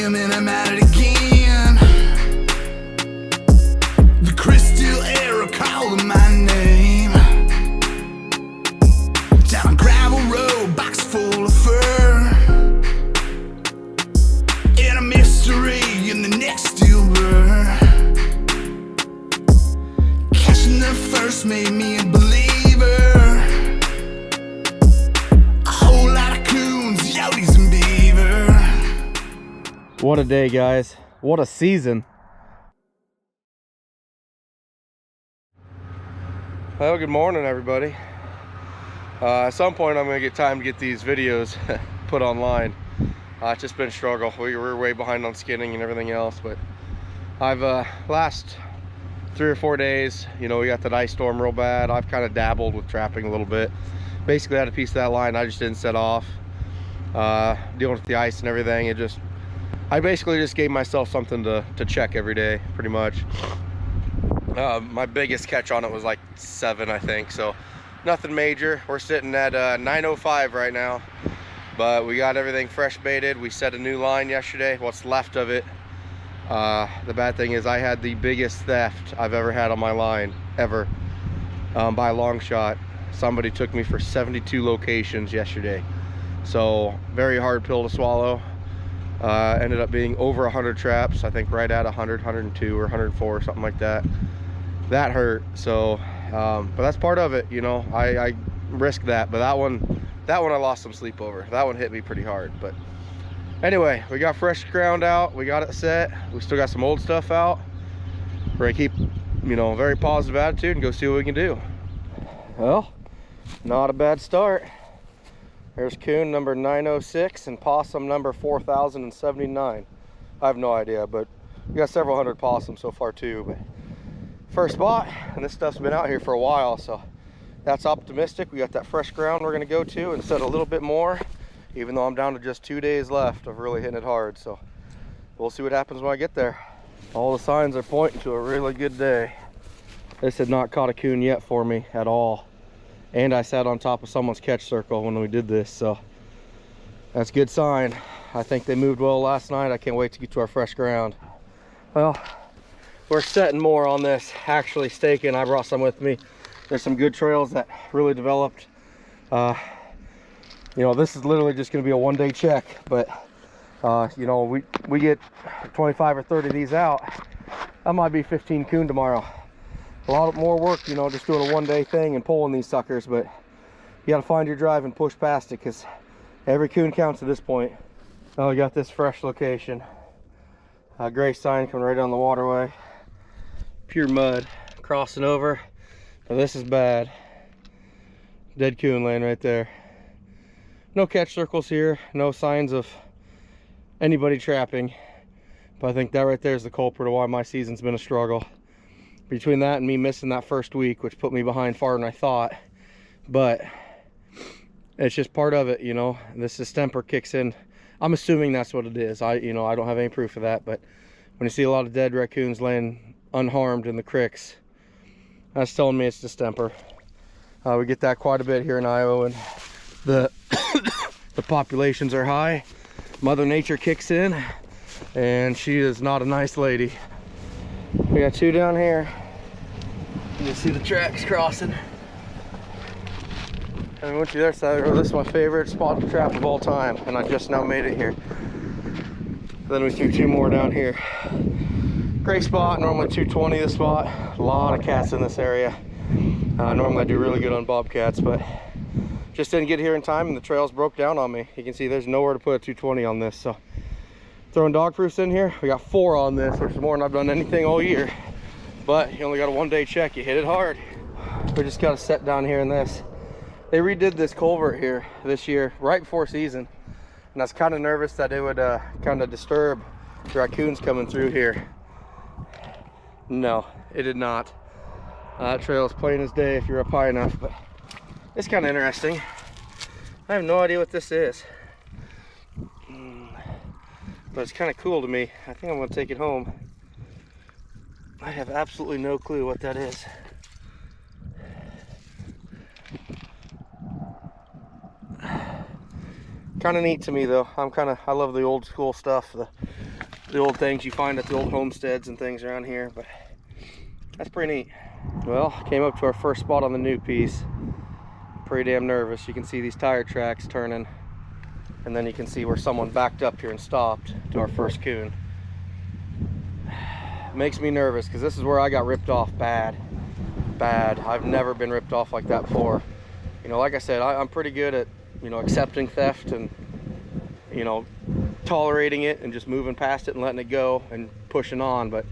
him and I'm at it again. The crystal air calling my name. Down a gravel road, box full of fur, and a mystery in the next steel burr. Catching the first made me a believer. A whole lot of coons, yotes, and beaver. What a day, guys. What a season. Well, good morning, everybody. At some point, I'm going to get time to get these videos put online. It's just been a struggle. We were way behind on skinning and everything else, but I've last 3 or 4 days, you know, we got that ice storm real bad. I've kind of dabbled with trapping a little bit. Basically, I had a piece of that line I just didn't set off. Dealing with the ice and everything, I basically just gave myself something to check every day, pretty much. My biggest catch on it was like 7, I think, so nothing major. We're sitting at 905 right now, but we got everything fresh baited. We set a new line yesterday, what's left of it. The bad thing is I had the biggest theft I've ever had on my line, ever, by a long shot. Somebody took me for 72 locations yesterday, so very hard pill to swallow. Ended up being over 100 traps, I think right at 100, 102 or 104, something like that. That hurt. So but that's part of it, you know. I risked that, but that one I lost some sleep over. That one hit me pretty hard. But anyway, we got fresh ground out, we got it set, we still got some old stuff out. We're gonna keep, you know, a very positive attitude and go see what we can do. Well, not a bad start. There's coon number 906 and possum number 4079. I have no idea, but we got several hundred possums so far too. But first spot, and this stuff's been out here for a while, so that's optimistic. We got that fresh ground we're gonna go to and set a little bit more, even though I'm down to just 2 days left of really hitting it hard. So we'll see what happens when I get there. All the signs are pointing to a really good day. This had not caught a coon yet for me at all. And I sat on top of someone's catch circle when we did this, so that's a good sign. I think they moved well last night. I can't wait to get to our fresh ground. Well, we're setting more on this, actually staking. I brought some with me. There's some good trails that really developed. You know, this is literally just gonna be a 1-day check, but you know, we get 25 or 30 of these out. That might be 15 coon tomorrow. A lot more work, you know, just doing a 1-day thing and pulling these suckers, but you got to find your drive and push past it, because every coon counts at this point. Oh, we got this fresh location. Gray sign coming right down the waterway. Pure mud crossing over. Now this is bad. Dead coon laying right there. No catch circles here, no signs of anybody trapping, but I think that right there is the culprit of why my season's been a struggle. Between that and me missing that first week, which put me behind farther than I thought, but it's just part of it, you know. This distemper kicks in. I'm assuming that's what it is. You know, I don't have any proof of that, but when you see a lot of dead raccoons laying unharmed in the creeks, that's telling me it's distemper. We get that quite a bit here in Iowa, and the the populations are high. Mother Nature kicks in, and she is not a nice lady. We got 2 down here. You can see the tracks crossing. And we went to the other side of the road. This is my favorite spot to trap of all time, and I just now made it here. Then we threw 2 more down here. Great spot, normally 220 this spot. A lot of cats in this area. Normally I do really good on bobcats, but just didn't get here in time and the trails broke down on me. You can see there's nowhere to put a 220 on this, so throwing dog proofs in here. We got 4 on this, which is more than I've done anything all year. But you only got a 1-day check, you hit it hard. We just got to set down here in this. They redid this culvert here this year, right before season. And I was kind of nervous that it would kind of disturb the raccoons coming through here. No, it did not. That trail is plain as day if you're up high enough, but it's kind of interesting. I have no idea what this is. But it's kind of cool to me. I think I'm going to take it home. I have absolutely no clue what that is. Kind of neat to me though. I love the old school stuff, the the old things you find at the old homesteads and things around here, but that's pretty neat. Well, came up to our first spot on the new piece. Pretty damn nervous. You can see these tire tracks turning, and then you can see where someone backed up here and stopped to our first coon. Makes me nervous because this is where I got ripped off bad. I've never been ripped off like that before. You know, like I said, I'm pretty good at, you know, accepting theft and, you know, tolerating it and just moving past it and letting it go and pushing on. But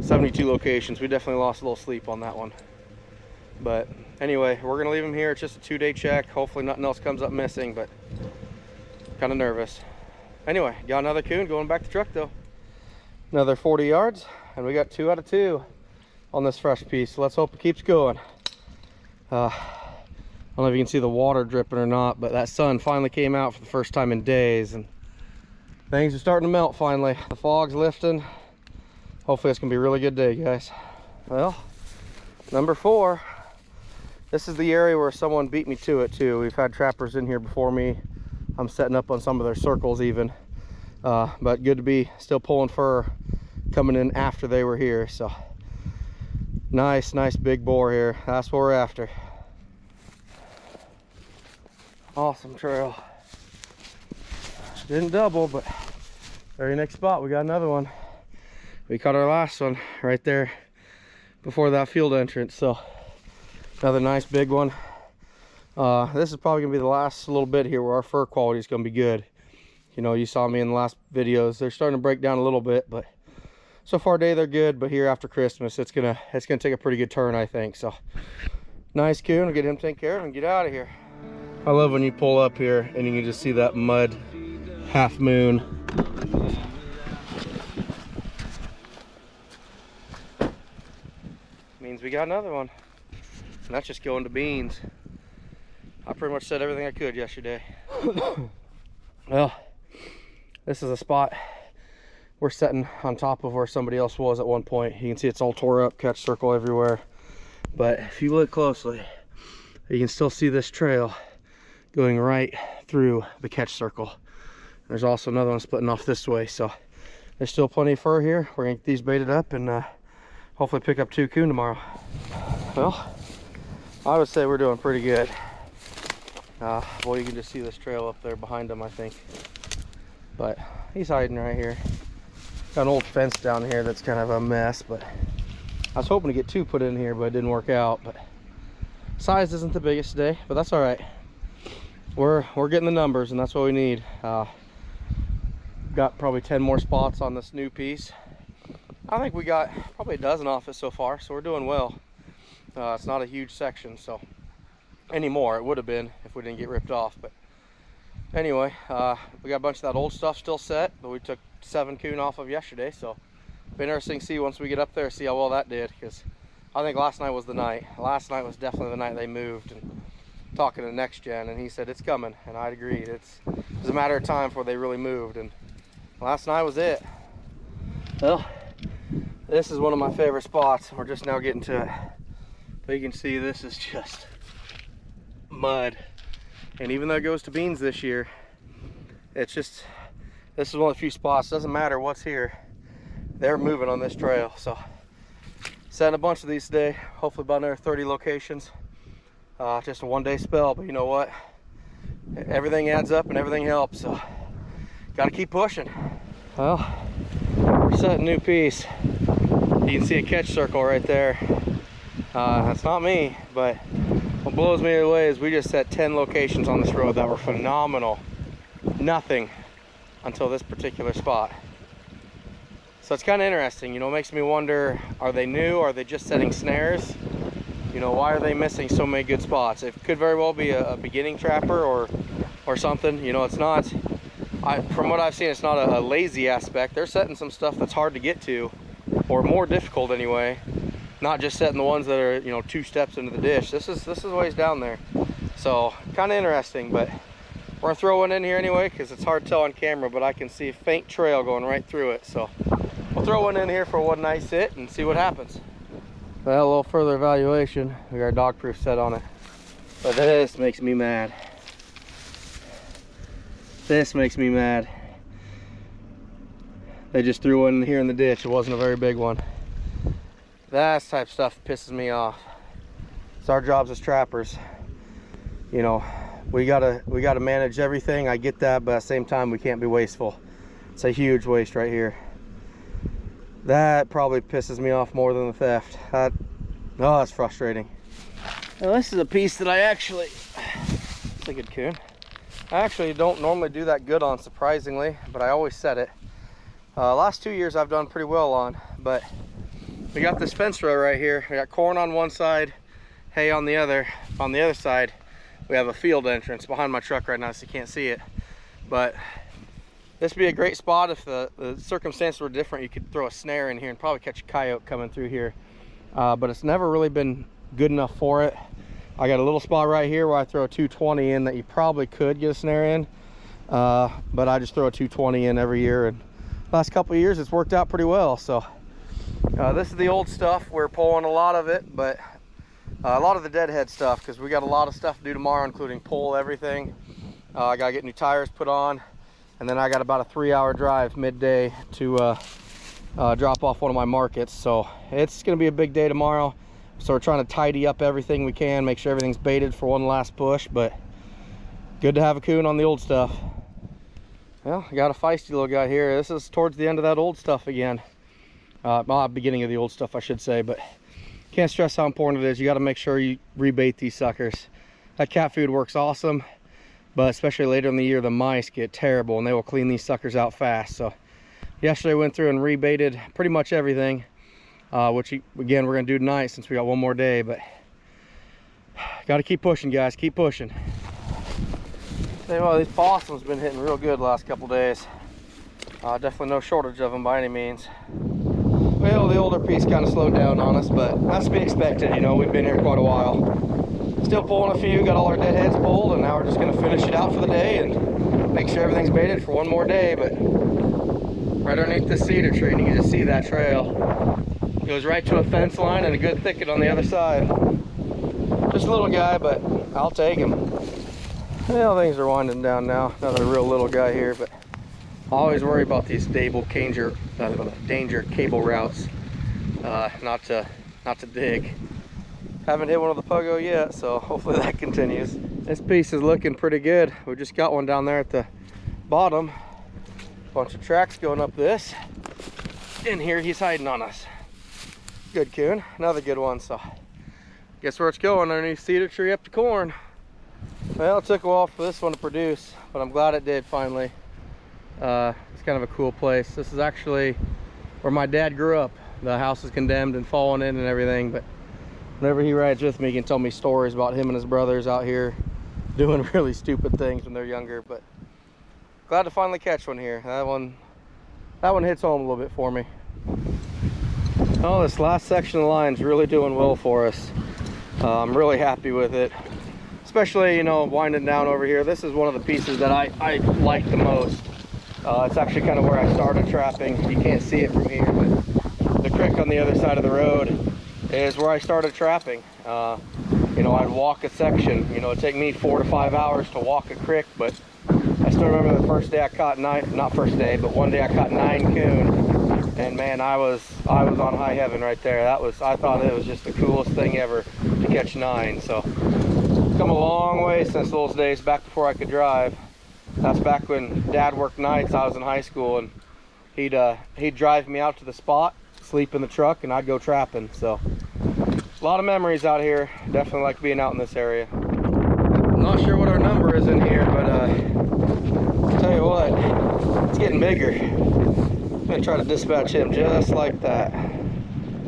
72 locations, we definitely lost a little sleep on that one. But anyway, we're gonna leave him here. It's just a 2-day check. Hopefully nothing else comes up missing, but kind of nervous. Anyway, got another coon going back to truck though. Another 40 yards, and we got 2 out of 2 on this fresh piece. So let's hope it keeps going. I don't know if you can see the water dripping or not, but that sun finally came out for the first time in days, and things are starting to melt finally. The fog's lifting. Hopefully it's gonna be a really good day, guys. Well, number 4. This is the area where someone beat me to it too. We've had trappers in here before me. I'm setting up on some of their circles even. But good to be still pulling fur coming in after they were here. So nice big boar here. That's what we're after. Awesome trail. Didn't double, but very next spot we got another one. We caught our last one right there before that field entrance. So another nice big one. This is probably gonna be the last little bit here where our fur quality is gonna be good. You know, you saw me in the last videos. They're starting to break down a little bit, but so far today they're good. But here after Christmas, it's gonna take a pretty good turn, I think. So nice coon. We'll get him taken care of and get out of here. I love when you pull up here and you can just see that mud half moon. Means we got another one, and that's just going to beans. I pretty much said everything I could yesterday. Well, this is a spot we're setting on top of where somebody else was at one point. You can see it's all tore up, catch circle everywhere. But if you look closely, you can still see this trail going right through the catch circle. There's also another one splitting off this way, so there's still plenty of fur here. We're gonna get these baited up and hopefully pick up 2 coon tomorrow. Well, I would say we're doing pretty good. Well, you can just see this trail up there behind him, I think. But he's hiding right here. Got an old fence down here that's kind of a mess, but I was hoping to get 2 put in here, but it didn't work out. But size isn't the biggest today, but that's all right. We're getting the numbers, and that's what we need. Got probably 10 more spots on this new piece. I think we got probably a dozen off it so far, so we're doing well. It's not a huge section, so anymore. It would have been if we didn't get ripped off. But anyway, we got a bunch of that old stuff still set, but we took 7 coon off of yesterday, so it'll be interesting to see once we get up there, see how well that did, because I think last night was the night. Last night was definitely the night they moved. And talking to Next Gen, and he said it's coming, and I'd agreed. It's a matter of time before they really moved, and last night was it. Well, this is one of my favorite spots. We're just now getting to it, but you can see this is just mud. And even though it goes to beans this year, it's just, this is one of the few spots. Doesn't matter what's here, they're moving on this trail. So setting a bunch of these today, hopefully about another 30 locations. Just a 1-day spell, but you know what, everything adds up and everything helps, so gotta keep pushing. Well, we're setting a new piece. You can see a catch circle right there. That's not me, but what blows me away is we just set 10 locations on this road that were phenomenal. Nothing until this particular spot. So it's kind of interesting, you know, it makes me wonder, are they new? Are they just setting snares? You know, why are they missing so many good spots? It could very well be a beginning trapper or something. You know, it's not, from what I've seen, it's not a lazy aspect. They're setting some stuff that's hard to get to, or more difficult anyway. Not just setting the ones that are, you know, 2 steps into the ditch. This is ways down there. So kind of interesting, but we're gonna throw one in here anyway because it's hard to tell on camera, but I can see a faint trail going right through it. So we'll throw one in here for one nice sit and see what happens. Well, a little further evaluation. We got a dog proof set on it. But this makes me mad. This makes me mad. They just threw one here in the ditch. It wasn't a very big one. That type of stuff pisses me off. It's our jobs as trappers. You know, we gotta manage everything. I get that, but at the same time, we can't be wasteful. It's a huge waste right here. That probably pisses me off more than the theft. Oh, that's frustrating. Now this is a piece that I actually, it's a good coon. I actually don't normally do that good on, surprisingly, but I always set it. Last 2 years I've done pretty well on, but we got this fence row right here. We got corn on one side, hay on the other. On the other side, we have a field entrance behind my truck right now, so you can't see it. But this would be a great spot if the circumstances were different. You could throw a snare in here and probably catch a coyote coming through here. But it's never really been good enough for it. I got a little spot right here where I throw a 220 in that you probably could get a snare in. But I just throw a 220 in every year, and last couple of years it's worked out pretty well. So this is the old stuff. We're pulling a lot of it, but a lot of the deadhead stuff, because we got a lot of stuff to do tomorrow, including pull everything. I gotta get new tires put on, and then I got about a 3-hour drive midday to drop off one of my markets. So it's gonna be a big day tomorrow. So we're trying to tidy up everything we can, make sure everything's baited for one last push. But good to have a coon on the old stuff. Well, I got a feisty little guy here. This is towards the end of that old stuff again. Well, beginning of the old stuff, I should say. But can't stress how important it is. You got to make sure you rebait these suckers. That cat food works awesome, but especially later in the year, the mice get terrible and they will clean these suckers out fast. So yesterday I went through and rebaited pretty much everything, which again we're gonna do tonight since we got one more day. But got to keep pushing, guys. Keep pushing. Well, these possums been hitting real good the last couple days. Definitely no shortage of them by any means. Well, the older piece kind of slowed down on us, but that's to be expected. You know, we've been here quite a while. Still pulling a few, got all our deadheads pulled, and now we're just going to finish it out for the day and make sure everything's baited for one more day. But right underneath this cedar tree, and you can just see that trail. It goes right to a fence line and a good thicket on the other side. Just a little guy, but I'll take him. Well, things are winding down now. Another real little guy here, but I always worry about these danger cable routes. Not to dig. Haven't hit one of the pogo yet, so hopefully that continues. This piece is looking pretty good. We just got one down there at the bottom. Bunch of tracks going up this. In here, he's hiding on us. Good coon, another good one. So guess where it's going, underneath cedar tree up to corn. Well, it took a while for this one to produce, but I'm glad it did finally. It's kind of a cool place. This is actually where my dad grew up. The house is condemned and fallen in and everything, but whenever he rides with me, he can tell me stories about him and his brothers out here doing really stupid things when they're younger. But glad to finally catch one here. That one hits home a little bit for me. Oh, this last section of the line is really doing well for us. I'm really happy with it. Especially, you know, winding down over here. This is one of the pieces that I like the most. It's actually kind of where I started trapping. You can't see it from here, but the creek on the other side of the road is where I started trapping. You know, I'd walk a section. You know, it'd take me 4 to 5 hours to walk a creek, but I still remember the first day I caught not first day, but one day I caught 9 coon, and man, I was on high heaven right there. I thought it was just the coolest thing ever to catch 9. So come a long way since those days, back before I could drive. That's back when Dad worked nights. I was in high school, and he'd drive me out to the spot, sleep in the truck, and I'd go trapping. So a lot of memories out here. Definitely like being out in this area. I'm not sure what our number is in here, but I'll tell you what, it's getting bigger. I'm gonna try to dispatch him just like that.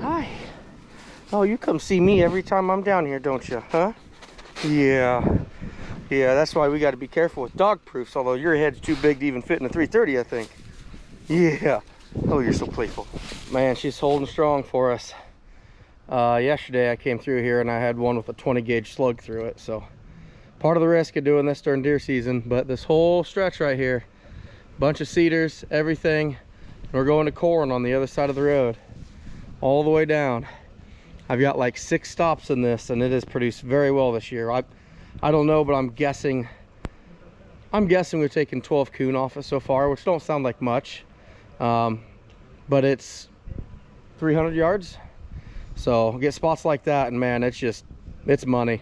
Hi. Oh, you come see me every time I'm down here, don't you? Huh? Yeah, that's why we got to be careful with dog proofs, although your head's too big to even fit in a 330, I think. Yeah. Oh, you're so playful. Man, she's holding strong for us. Yesterday I came through here and I had one with a 20 gauge slug through it, so part of the risk of doing this during deer season. But this whole stretch right here, bunch of cedars, everything. We're going to corn on the other side of the road, all the way down. I've got like 6 stops in this, and it has produced very well this year. I don't know, but I'm guessing we've taken 12 coon off it so far, which don't sound like much, but it's 300 yards. So get spots like that, and man, it's money.